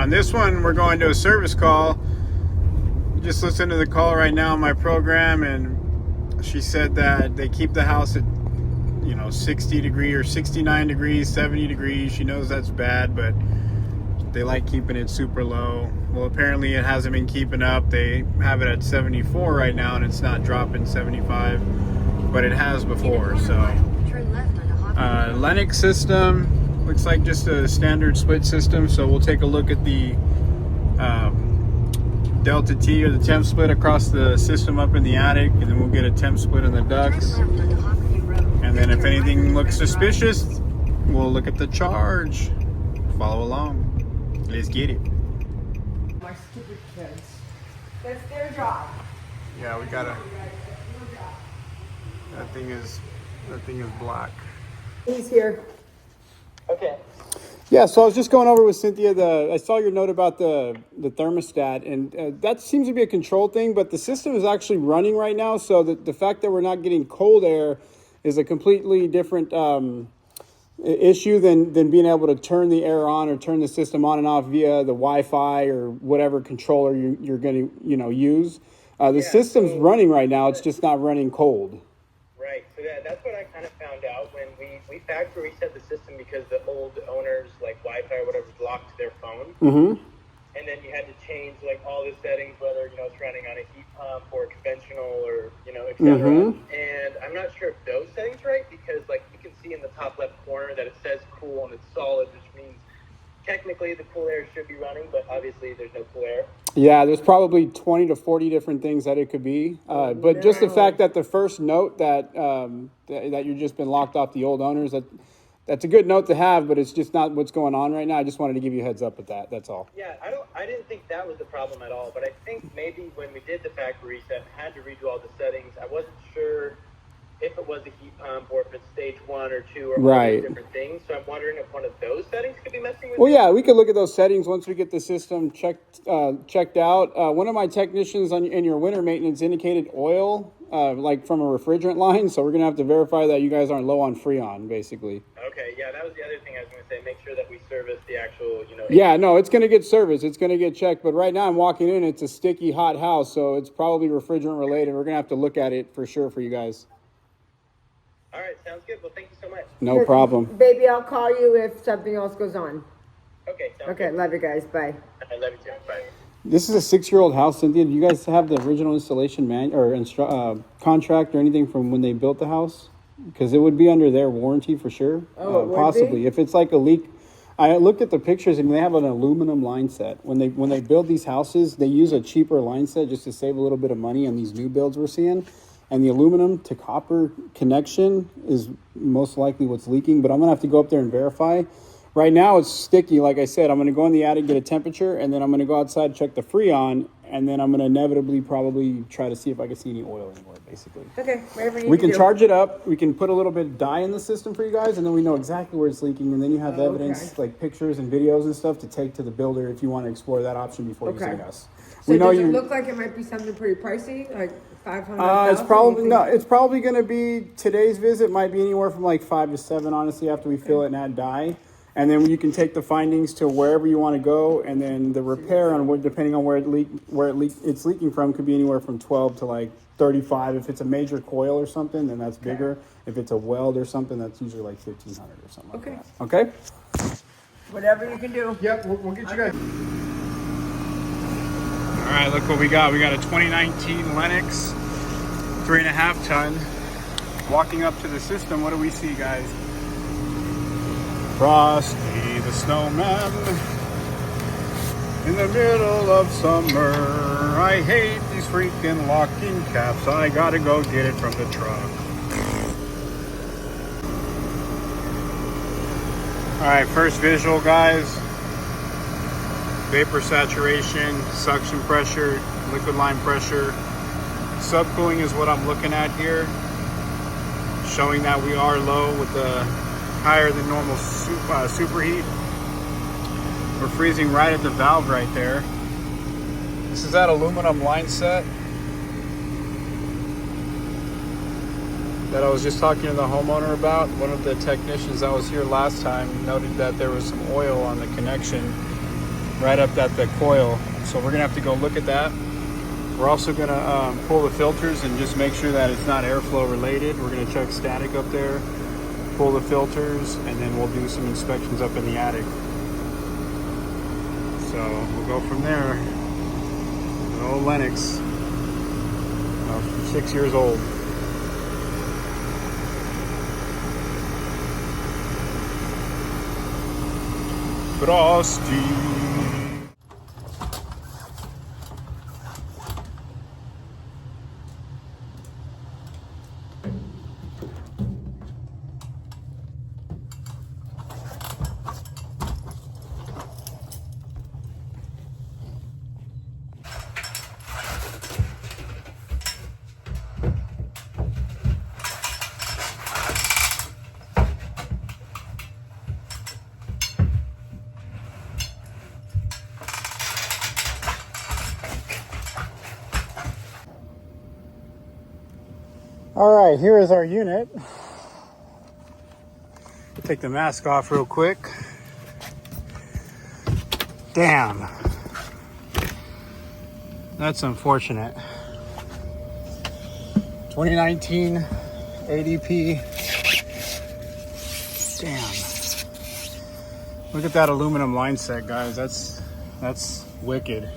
on this one, we're going to a service call. Just listened to the call right now on my program, and she said that they keep the house at 60 degrees or 69 degrees, 70 degrees. She knows that's bad, but they like keeping it super low. Well, apparently it hasn't been keeping up. They have it at 74 right now, and it's not dropping 75, but it has before. So Lennox system, looks like just a standard split system. So we'll take a look at the Delta T, or the temp split across the system up in the attic, and then we'll get a temp split in the ducts. And then if anything looks suspicious, we'll look at the charge. Follow along. Let's get it. My stupid kids. That's their job. Yeah, we gotta. That thing is black. He's here. Okay. Yeah, so I was just going over with Cynthia. I saw your note about the thermostat, and that seems to be a control thing, but the system is actually running right now. So the fact that we're not getting cold air is a completely different issue than being able to turn the air on or turn the system on and off via the Wi-Fi or whatever controller you're going to use. The system's running right now. It's just not running cold. Right. So that's what I kind of found out when we factory reset the system, because the old owners, like Wi-Fi or whatever, blocked their phone. Mm-hmm. And then you had to change like all the settings, whether it's running on a heat pump or conventional or etc. Mm-hmm. And I'm not sure if those settings right, because like you can see in the top left corner that it says cool and it's solid, which means technically the cool air should be running, but obviously there's no cool air. Yeah, there's probably 20 to 40 different things that it could be. But just the fact that the first note that you've just been locked off the old owners, that's a good note to have, but it's just not what's going on right now. I just wanted to give you a heads up with that. That's all. Yeah, I didn't think that was the problem at all, but I think maybe when we did the factory reset and had to redo all the settings, I wasn't sure if it was a heat pump or if it's stage 1 or 2 or all these different things. So I'm wondering if one of those settings could be messing with. Well, yeah, we could look at those settings once we get the system checked out. One of my technicians in your winter maintenance indicated oil, like from a refrigerant line. So we're going to have to verify that you guys aren't low on Freon, basically. Okay, yeah, that was the other thing I was going to say. Make sure that we service the actual, Yeah, no, it's going to get serviced. It's going to get checked. But right now I'm walking in, it's a sticky, hot house. So it's probably refrigerant related. We're going to have to look at it for sure for you guys. All right, sounds good. Well, thank you so much. No problem. Baby, I'll call you if something else goes on. Okay, sounds Okay, good. love you guys. Bye. I love you too. Bye. This is a 6-year-old house, Cynthia. Do you guys have the original installation contract or anything from when they built the house? Because it would be under their warranty for sure. Oh, it would possibly. be? If it's like a leak. I looked at the pictures and they have an aluminum line set. When they build these houses, they use a cheaper line set just to save a little bit of money on these new builds we're seeing. And the aluminum to copper connection is most likely what's leaking, but I'm gonna have to go up there and verify. Right now it's sticky, like I said. I'm gonna go in the attic, get a temperature, and then I'm gonna go outside, check the Freon, and then I'm gonna inevitably probably try to see if I can see any oil anywhere, basically. Okay, whatever you We can do. charge it up. We can put a little bit of dye in the system for you guys, and then we know exactly where it's leaking, and then you have evidence, like pictures and videos and stuff to take to the builder if you want to explore that option before using us. So does it look like it might be something pretty pricey, like $500? It's probably going to be, today's visit might be anywhere from like 5 to 7, honestly, after we fill it and add dye. And then you can take the findings to wherever you want to go, and then the repair on what, depending on where it's leaking from, could be anywhere from 12 to like 35. If it's a major coil or something, then that's bigger. If it's a weld or something, that's usually like 1,500 or something like that. Okay? Whatever you can do. Yep, we'll get you guys. All right, look what we got. We got a 2019 Lennox, 3.5 ton. Walking up to the system, what do we see, guys? Frosty the Snowman in the middle of summer. I hate these freaking locking caps. I gotta go get it from the truck. All right, first visual, guys. Vapor saturation, suction pressure, liquid line pressure. Subcooling is what I'm looking at here, showing that we are low with the higher than normal superheat. We're freezing right at the valve right there. This is that aluminum line set that I was just talking to the homeowner about. One of the technicians that was here last time noted that there was some oil on the connection. right up at the coil. So we're gonna have to go look at that. We're also gonna pull the filters and just make sure that it's not airflow related. We're gonna check static up there, pull the filters, and then we'll do some inspections up in the attic. So we'll go from there. Old Lennox, 6 years old. Frosty. All right, here is our unit. Take the mask off real quick. Damn. That's unfortunate. 2019 ADP. Damn. Look at that aluminum line set, guys. That's wicked.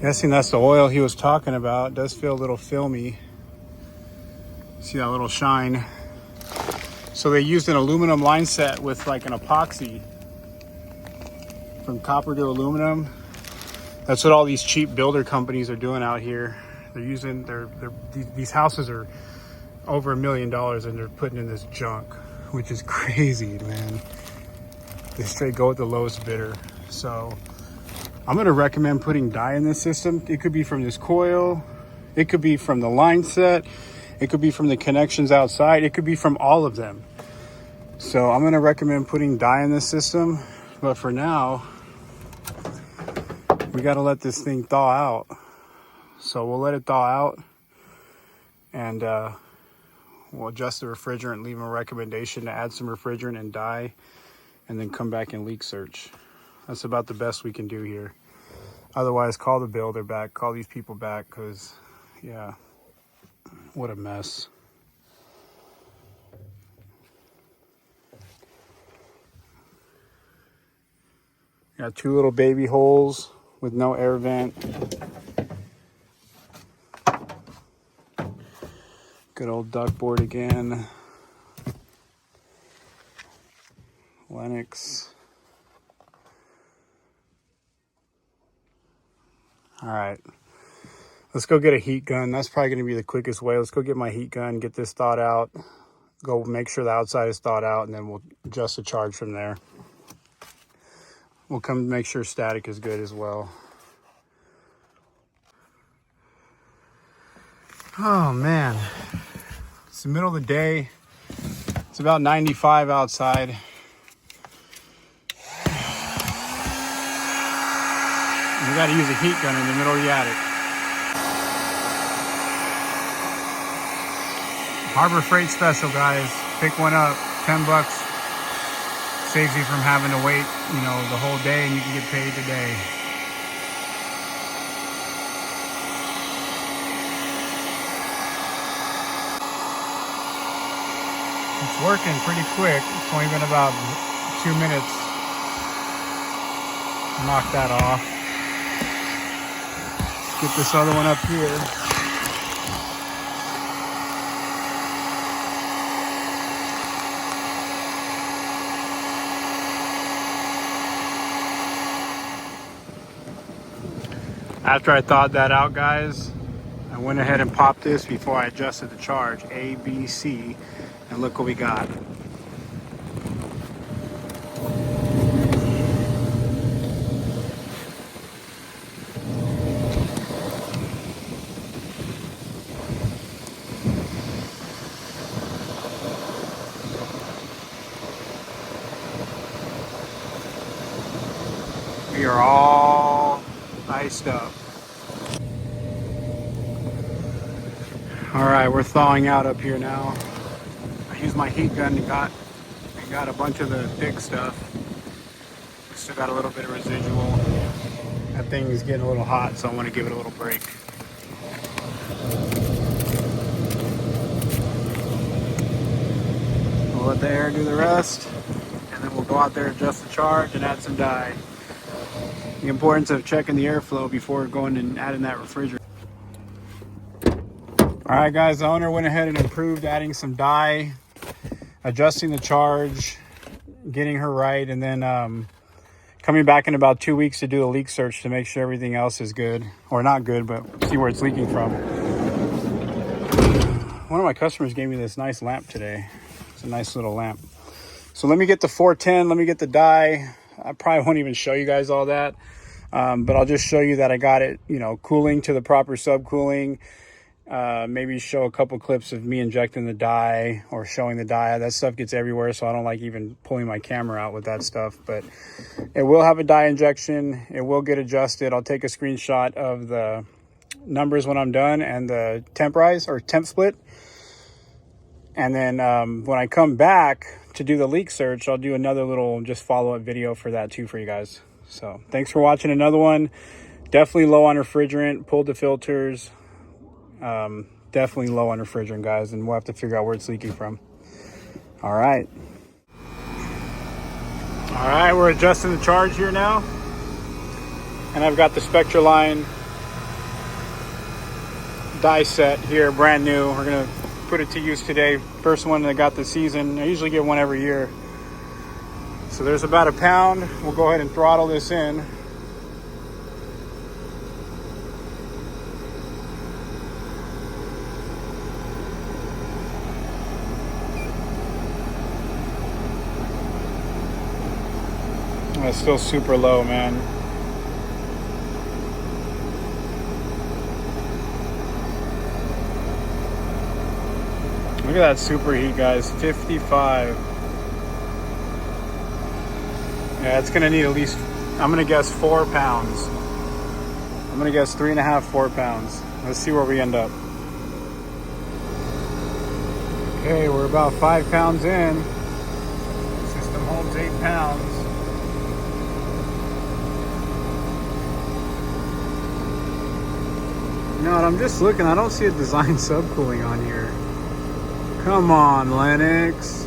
Guessing that's the oil he was talking about. It does feel a little filmy. See that little shine? So they used an aluminum line set with like an epoxy from copper to aluminum. That's what all these cheap builder companies are doing out here. They're using these houses are over $1 million and they're putting in this junk, which is crazy, man. They straight go with the lowest bidder. So I'm gonna recommend putting dye in this system. It could be from this coil, it could be from the line set, it could be from the connections outside, it could be from all of them. So I'm gonna recommend putting dye in this system, but for now, we gotta let this thing thaw out. So we'll let it thaw out and we'll adjust the refrigerant, leave them a recommendation to add some refrigerant and dye, and then come back and leak search. That's about the best we can do here. Otherwise, call the builder back, call these people back, because, yeah, what a mess. Got two little baby holes with no air vent. Good old duckboard again. Lennox. All right, let's go get a heat gun. That's probably going to be the quickest way. Let's go get my heat gun, get this thawed out, go make sure the outside is thawed out, and then we'll adjust the charge from there. We'll come make sure static is good as well. Oh man, it's the middle of the day. It's about 95 outside. We got to use a heat gun in the middle of the attic. Harbor Freight special, guys. Pick one up, 10 bucks. Saves you from having to wait, the whole day, and you can get paid today. It's working pretty quick. It's only been about 2 minutes. Knock that off. Get this other one up here. After I thawed that out, guys, I went ahead and popped this before I adjusted the charge, A, B, C, and look what we got. We are all iced up. All right, we're thawing out up here now. I used my heat gun and got a bunch of the thick stuff. Still got a little bit of residual. That thing is getting a little hot, so I want to give it a little break. We'll let the air do the rest, and then we'll go out there, adjust the charge, and add some dye. The importance of checking the airflow before going and adding that refrigerant. All right, guys, the owner went ahead and improved adding some dye, adjusting the charge, getting her right, and then coming back in about 2 weeks to do a leak search to make sure everything else is good, or not good, but see where it's leaking from. One of my customers gave me this nice lamp today. It's a nice little lamp. So let me get the 410, let me get the dye. I probably won't even show you guys all that, but I'll just show you that I got it, you know, cooling to the proper subcooling. Maybe show a couple clips of me injecting the dye or showing the dye. That stuff gets everywhere, so I don't like even pulling my camera out with that stuff. But it will have a dye injection. It will get adjusted. I'll take a screenshot of the numbers when I'm done and the temp rise or temp split. And then when I come back to do the leak search, I'll do another little just follow-up video for that too for you guys. So thanks for watching another one. Definitely low on refrigerant. Pulled the filters. Definitely low on refrigerant, guys, and we'll have to figure out where it's leaking from. All right, we're adjusting the charge here now, and I've got the Spectraline die set here, brand new. We're gonna put it to use today. First one that got the season. I usually get one every year. So there's about a pound. We'll go ahead and throttle this in. It's still super low, man. Look at that superheat, guys. 55. Yeah, it's gonna need at least, I'm gonna guess 4 pounds. I'm gonna guess 3.5, 4 pounds. Let's see where we end up. Okay, we're about 5 pounds in. System holds 8 pounds. No, I'm just looking. I don't see a design subcooling on here. Come on, Lennox.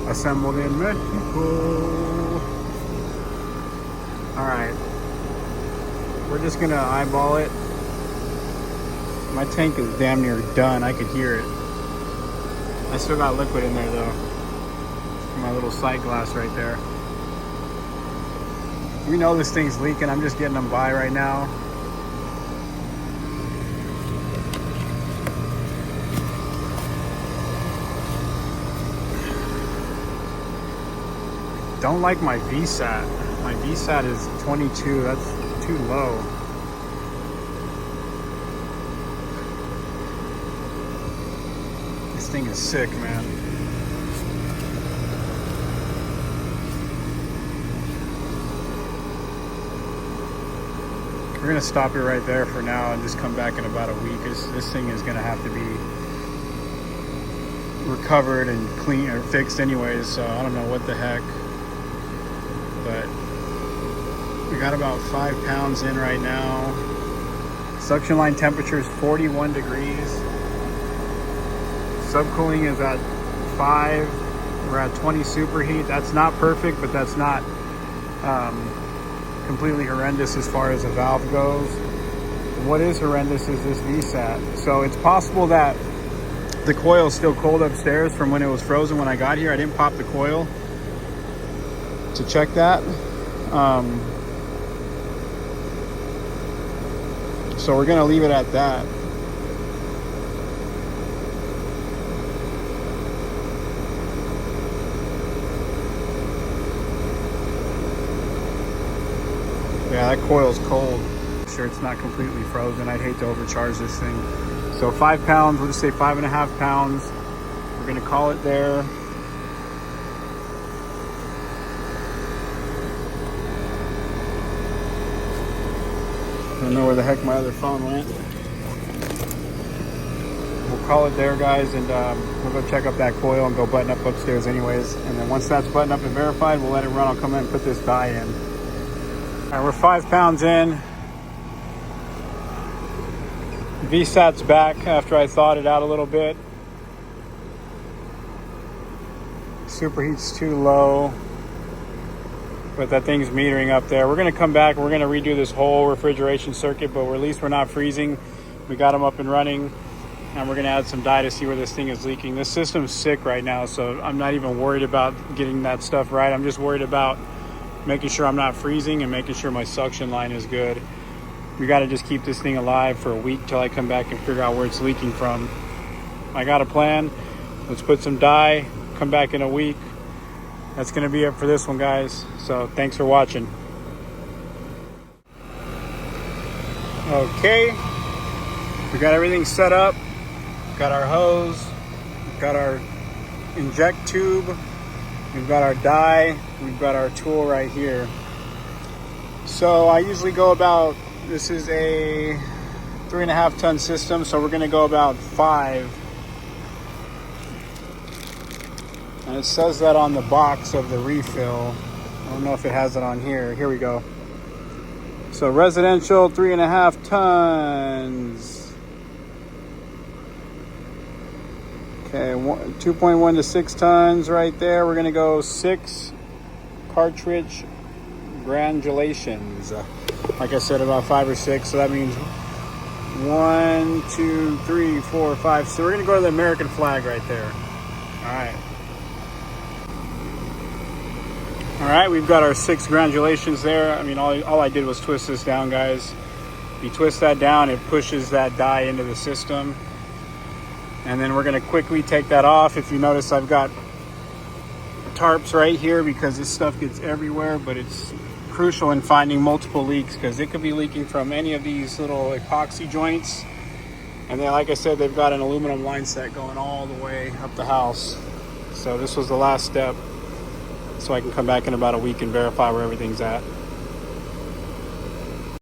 Assembled in Mexico. All right. We're just gonna eyeball it. My tank is damn near done. I could hear it. I still got liquid in there though. My little sight glass right there. We know this thing's leaking. I'm just getting them by right now. Don't like my VSAT. My VSAT is 22. That's too low. This thing is sick, man. We're gonna stop it right there for now and just come back in about a week. This thing is gonna have to be recovered and clean or fixed anyways, so I don't know what the heck. But we got about 5 pounds in right now. Suction line temperature is 41 degrees. Subcooling is at 5. We're at 20 superheat. That's not perfect, but that's not completely horrendous as far as the valve goes. What is horrendous is this VSAT. So it's possible that the coil is still cold upstairs from when it was frozen when I got here. I didn't pop the coil to check that. So we're gonna leave it at that. Yeah, that coil's cold. Sure, it's not completely frozen. I'd hate to overcharge this thing. So 5 pounds, we'll just say 5.5 pounds. We're gonna call it there. I don't know where the heck my other phone went. call it there, guys, and we'll go check up that coil and go button up upstairs anyways. And then once that's buttoned up and verified, we'll let it run. I'll come in and put this dye in. All right, we're 5 pounds in. VSAT's back after I thawed it out a little bit. Superheat's too low, but that thing's metering up there. We're gonna come back, we're gonna redo this whole refrigeration circuit, but at least we're not freezing. We got them up and running, and we're gonna add some dye to see where this thing is leaking. This system's sick right now, so I'm not even worried about getting that stuff right. I'm just worried about making sure I'm not freezing and making sure my suction line is good. We gotta just keep this thing alive for a week till I come back and figure out where it's leaking from. I got a plan. Let's put some dye, come back in a week. That's gonna be it for this one, guys. So thanks for watching. Okay, we got everything set up. Got our hose, got our inject tube, we've got our dye, we've got our tool right here. So I usually go about, this is a 3.5 ton system, so we're gonna go about 5. And it says that on the box of the refill. I don't know if it has it on here. Here we go. So residential 3.5 tons. Okay, 2.1 to 6 tons right there. We're gonna go 6 cartridge granulations. Like I said, about 5 or 6. So that means 1, 2, 3, 4, 5. So we're gonna go to the American flag right there. All right. All right, we've got our 6 granulations there. I mean, all I did was twist this down, guys. If you twist that down, it pushes that dye into the system. And then we're gonna quickly take that off. If you notice, I've got tarps right here because this stuff gets everywhere, but it's crucial in finding multiple leaks because it could be leaking from any of these little epoxy joints. And then, like I said, they've got an aluminum line set going all the way up the house. So this was the last step, so I can come back in about a week and verify where everything's at.